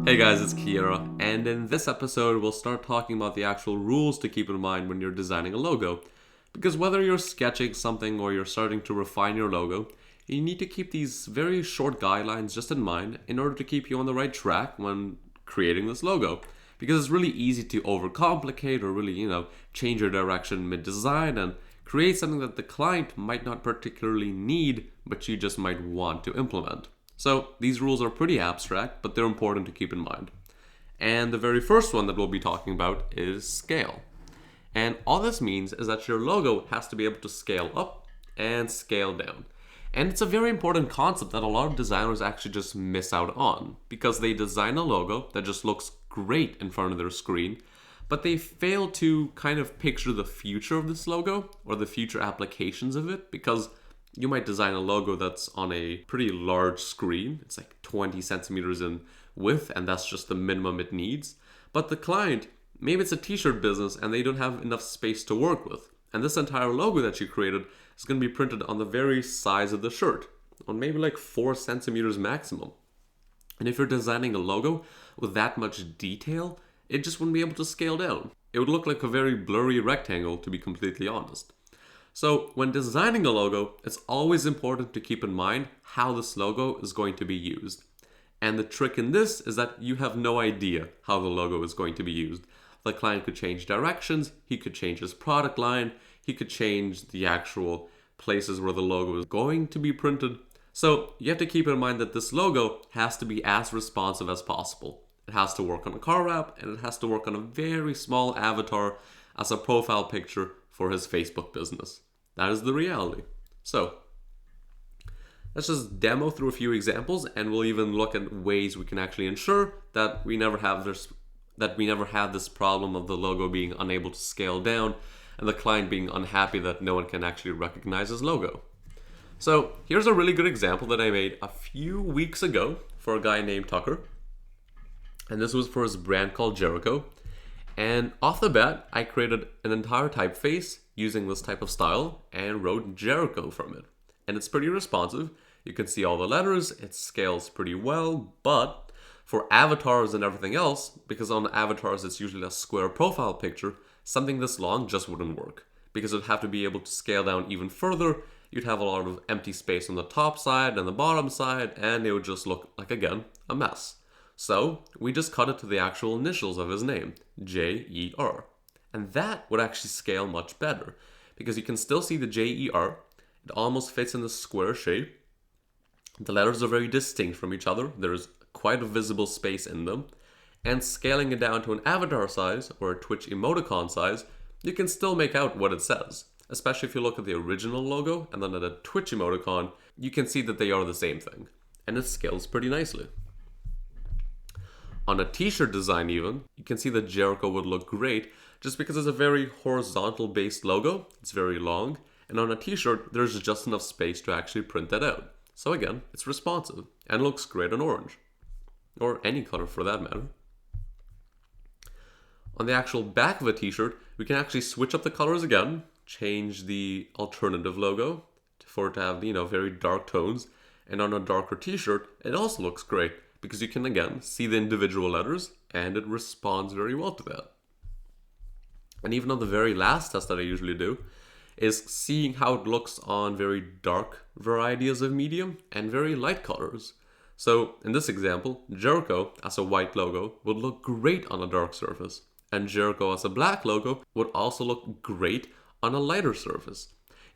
Hey guys, it's Kiera, and in this episode, we'll start talking about the actual rules to keep in mind when you're designing a logo. Because whether you're sketching something or you're starting to refine your logo, you need to keep these very short guidelines just in mind in order to keep you on the right track when creating this logo. Because it's really easy to overcomplicate or really, change your direction mid-design and create something that the client might not particularly need, but you just might want to implement. So these rules are pretty abstract, but they're important to keep in mind. And the very first one that we'll be talking about is scale. And all this means is that your logo has to be able to scale up and scale down. And it's a very important concept that a lot of designers actually just miss out on because they design a logo that just looks great in front of their screen, but they fail to kind of picture the future of this logo or the future applications of it because you might design a logo that's on a pretty large screen. It's like 20 centimeters in width, and that's just the minimum it needs. But the client, maybe it's a t-shirt business and they don't have enough space to work with. And this entire logo that you created is going to be printed on the very size of the shirt, on maybe like 4 centimeters maximum. And if you're designing a logo with that much detail, it just wouldn't be able to scale down. It would look like a very blurry rectangle, to be completely honest. So when designing a logo, it's always important to keep in mind how this logo is going to be used. And the trick in this is that you have no idea how the logo is going to be used. The client could change directions, he could change his product line, he could change the actual places where the logo is going to be printed. So you have to keep in mind that this logo has to be as responsive as possible. It has to work on a car wrap and it has to work on a very small avatar as a profile picture for his Facebook business. That is the reality. So let's just demo through a few examples and we'll even look at ways we can actually ensure that we never have this problem of the logo being unable to scale down and the client being unhappy that no one can actually recognize his logo. So here's a really good example that I made a few weeks ago for a guy named Tucker. And this was for his brand called Jericho. And off the bat, I created an entire typeface using this type of style and wrote Jericho from it. And it's pretty responsive. You can see all the letters, it scales pretty well, but for avatars and everything else, because on avatars it's usually a square profile picture, something this long just wouldn't work. Because it would have to be able to scale down even further, you'd have a lot of empty space on the top side and the bottom side, and it would just look like, again, a mess. So we just cut it to the actual initials of his name, J-E-R. And that would actually scale much better because you can still see the J-E-R. It almost fits in the square shape. The letters are very distinct from each other. There's quite a visible space in them. And scaling it down to an avatar size or a Twitch emoticon size, you can still make out what it says. Especially if you look at the original logo and then at a Twitch emoticon, you can see that they are the same thing. And it scales pretty nicely. On a t-shirt design even, you can see that Jericho would look great just because it's a very horizontal based logo, it's very long, and on a t-shirt there's just enough space to actually print that out. So again, it's responsive and looks great on orange, or any color for that matter. On the actual back of a t-shirt, we can actually switch up the colors again, change the alternative logo for it to have, very dark tones, and on a darker t-shirt, it also looks great. Because you can, again, see the individual letters and it responds very well to that. And even on the very last test that I usually do is seeing how it looks on very dark varieties of medium and very light colors. So in this example, Jericho as a white logo would look great on a dark surface. And Jericho as a black logo would also look great on a lighter surface.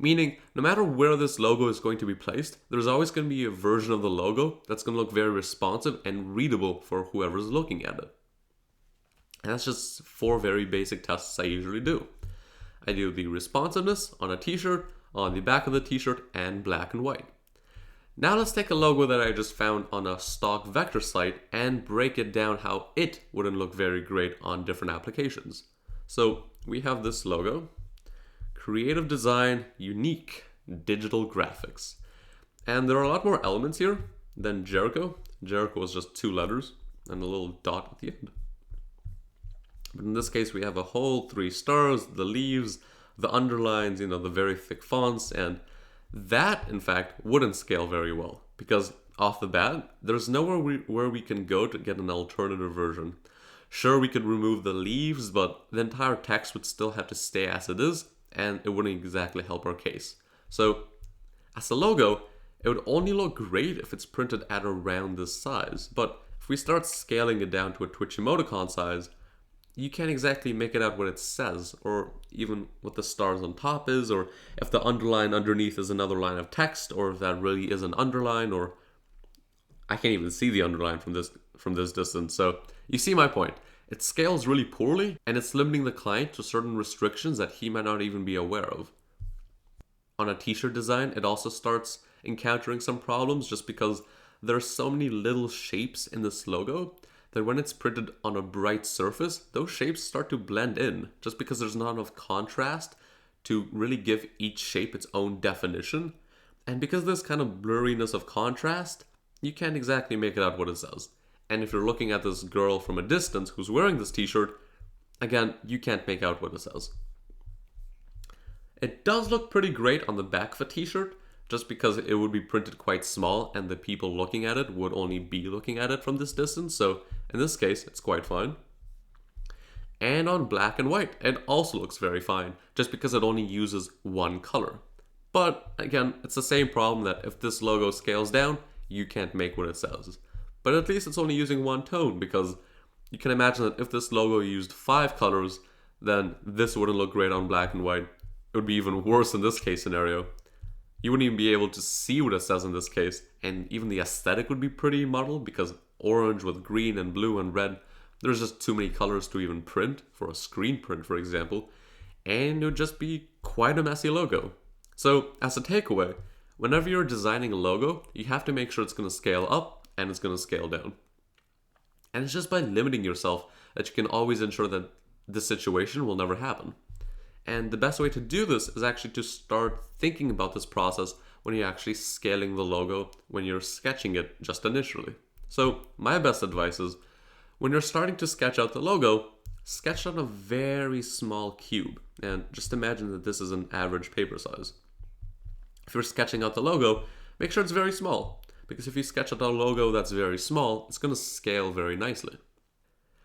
Meaning, no matter where this logo is going to be placed, there's always going to be a version of the logo that's going to look very responsive and readable for whoever's looking at it. And that's just 4 very basic tests I usually do. I do the responsiveness on a t-shirt, on the back of the t-shirt, and black and white. Now let's take a logo that I just found on a stock vector site and break it down how it wouldn't look very great on different applications. So we have this logo. Creative design, unique digital graphics. And there are a lot more elements here than Jericho. Jericho is just 2 letters and a little dot at the end. But in this case, we have a whole 3 stars, the leaves, the underlines, the very thick fonts, and that, in fact, wouldn't scale very well because off the bat, there's nowhere where we can go to get an alternative version. Sure, we could remove the leaves, but the entire text would still have to stay as it is, and it wouldn't exactly help our case. So, as a logo, it would only look great if it's printed at around this size, but if we start scaling it down to a Twitch emoticon size, you can't exactly make it out what it says, or even what the stars on top is, or if the underline underneath is another line of text, or if that really is an underline, or I can't even see the underline from this distance. So you see my point. It scales really poorly, and it's limiting the client to certain restrictions that he might not even be aware of. On a t-shirt design, it also starts encountering some problems just because there are so many little shapes in this logo that when it's printed on a bright surface, those shapes start to blend in just because there's not enough contrast to really give each shape its own definition. And because of this kind of blurriness of contrast, you can't exactly make it out what it says. And if you're looking at this girl from a distance who's wearing this t-shirt, again, you can't make out what it says. It does look pretty great on the back of a t-shirt, just because it would be printed quite small and the people looking at it would only be looking at it from this distance, so in this case, it's quite fine. And on black and white, it also looks very fine, just because it only uses one color. But again, it's the same problem that if this logo scales down, you can't make what it says. But at least it's only using one tone, because you can imagine that if this logo used 5 colors, then this wouldn't look great on black and white. It would be even worse in this case scenario. You wouldn't even be able to see what it says in this case, and even the aesthetic would be pretty muddled because orange with green and blue and red, there's just too many colors to even print for a screen print, for example, and it would just be quite a messy logo. So, as a takeaway, whenever you're designing a logo, you have to make sure it's going to scale up and it's going to scale down. And it's just by limiting yourself that you can always ensure that this situation will never happen. And the best way to do this is actually to start thinking about this process when you're actually scaling the logo, when you're sketching it just initially. So my best advice is, when you're starting to sketch out the logo, sketch on a very small cube. And just imagine that this is an average paper size. If you're sketching out the logo, make sure it's very small. Because if you sketch out a logo that's very small, it's going to scale very nicely.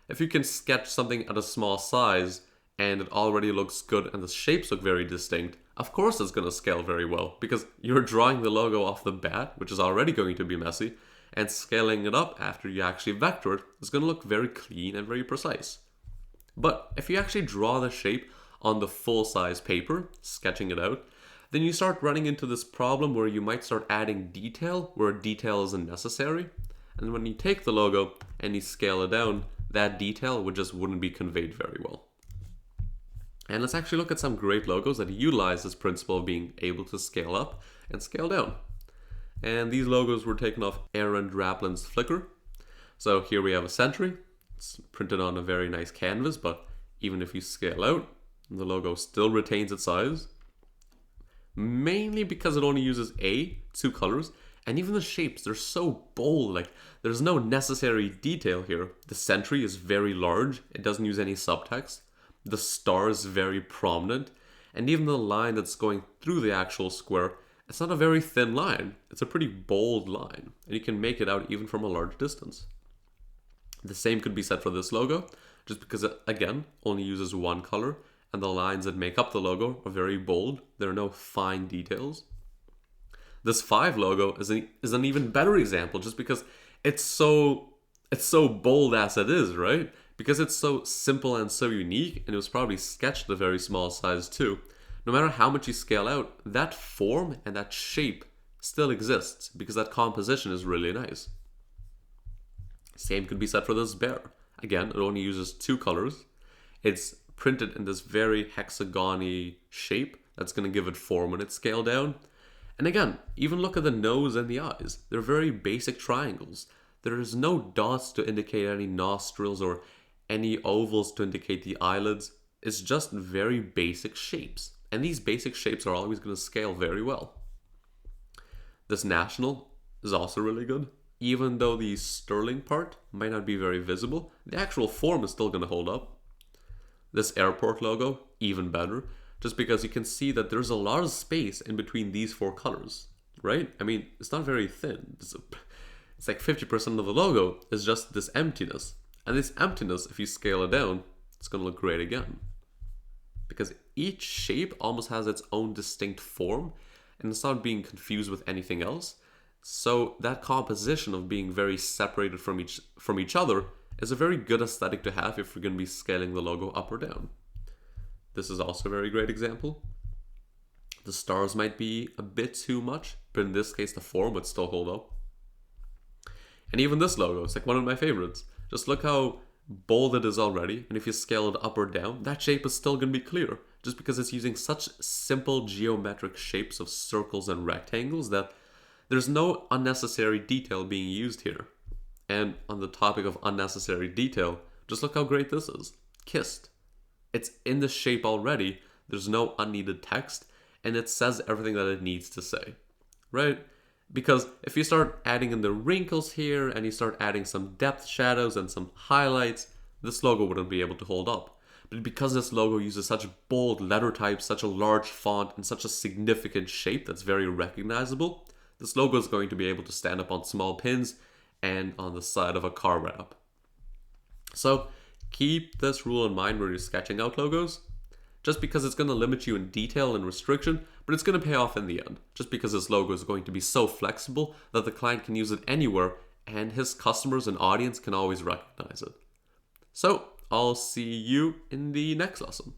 If you can sketch something at a small size, and it already looks good and the shapes look very distinct, of course it's going to scale very well, because you're drawing the logo off the bat, which is already going to be messy, and scaling it up after you actually vector it is going to look very clean and very precise. But if you actually draw the shape on the full-size paper, sketching it out, then you start running into this problem where you might start adding detail where detail isn't necessary, and when you take the logo and you scale it down, that detail wouldn't be conveyed very well. And let's actually look at some great logos that utilize this principle of being able to scale up and scale down. And these logos were taken off Aaron Draplin's Flickr. So here we have a Sentry. It's printed on a very nice canvas, but even if you scale out, the logo still retains its size. Mainly because it only uses 2 colors, and even the shapes, they're so bold, like there's no necessary detail here. The Sentry is very large, it doesn't use any subtext. The star is very prominent, and even the line that's going through the actual square, it's not a very thin line. It's a pretty bold line, and you can make it out even from a large distance. The same could be said for this logo, just because it, again, only uses one color, and the lines that make up the logo are very bold. There are no fine details. This 5 logo is an even better example, just because it's so bold as it is, right? Because it's so simple and so unique, and it was probably sketched at a very small size too. No matter how much you scale out, that form and that shape still exists because that composition is really nice. Same could be said for this bear. Again, it only uses 2 colors. It's printed in this very hexagon-y shape that's going to give it form when it's scaled down. And again, even look at the nose and the eyes. They're very basic triangles. There is no dots to indicate any nostrils or any ovals to indicate the eyelids. It's just very basic shapes. And these basic shapes are always going to scale very well. This national is also really good. Even though the sterling part might not be very visible, the actual form is still going to hold up. This airport logo, even better, just because you can see that there's a lot of space in between these 4 colors, right? I mean, it's not very thin. It's like 50% of the logo is just this emptiness. And this emptiness, if you scale it down, it's going to look great again. Because each shape almost has its own distinct form, and it's not being confused with anything else. So that composition of being very separated from each other is a very good aesthetic to have if you're going to be scaling the logo up or down. This is also a very great example. The stars might be a bit too much, but in this case the form would still hold up. And even this logo is like one of my favorites. Just look how bold it is already, and if you scale it up or down, that shape is still going to be clear, just because it's using such simple geometric shapes of circles and rectangles that there's no unnecessary detail being used here. And on the topic of unnecessary detail, just look how great this is. Kissed. It's in the shape already, there's no unneeded text, and it says everything that it needs to say, right? Because if you start adding in the wrinkles here and you start adding some depth shadows and some highlights, this logo wouldn't be able to hold up. But because this logo uses such bold letter types, such a large font, and such a significant shape that's very recognizable, this logo is going to be able to stand up on small pins and on the side of a car wrap. So keep this rule in mind when you're sketching out logos. Just because it's going to limit you in detail and restriction, but it's going to pay off in the end. Just because this logo is going to be so flexible that the client can use it anywhere and his customers and audience can always recognize it. So I'll see you in the next lesson.